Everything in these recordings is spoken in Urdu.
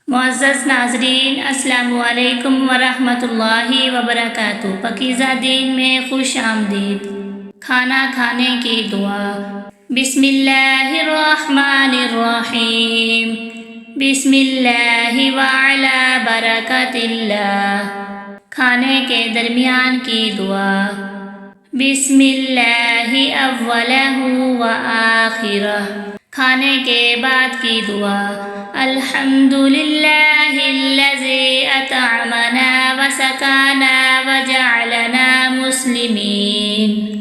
معزز ناظرین، السلام علیکم ورحمۃ اللہ وبرکاتہ۔ پاکیزہ دین میں خوش آمدید۔ کھانا کھانے کی دعا۔ بسم اللہ الرحمن الرحیم۔ بسم اللہ وعلی برکت اللہ۔ کھانے کے درمیان کی دعا۔ بسم اللہ اولہ و آخرہ۔ کھانے کے بعد کی دعا۔ الحمدللہ الذی اطعمنا وسقانا وجعلنا مسلمین۔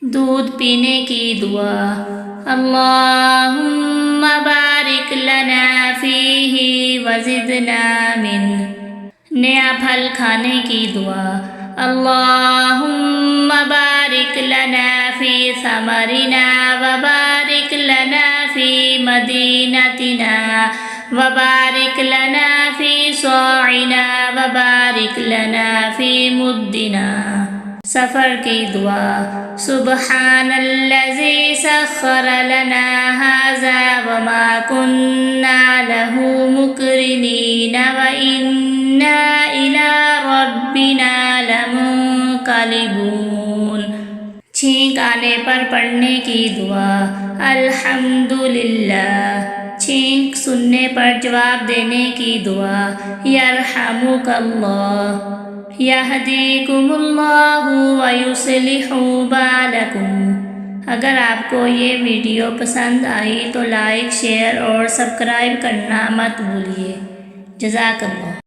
دودھ پینے کی دعا۔ اللہم بارک لنا فیہ وزدنا منہ۔ نیا پھل کھانے کی دعا۔ اللہم بارک لنا فی ثمرنا وبارک لنا فی مدینتنا وبارک لنا فی صاعنا وبارک لنا فی مدنا۔ سفر کی دعا۔ سبحان الذی سخر لنا ھذا وما کننا لہ مقرنین وإنا الی ربنا لمنقلبون۔ چھینک آنے پر پڑھنے کی دعا۔ الحمدللہ۔ چھینک سننے پر جواب دینے کی دعا۔ یرحمک اللہ۔ یہدیکم اللہ ویصلح بالکم۔ اگر آپ کو یہ ویڈیو پسند آئی تو لائک، شیئر اور سبسکرائب کرنا مت بھولیے۔ جزاک اللہ۔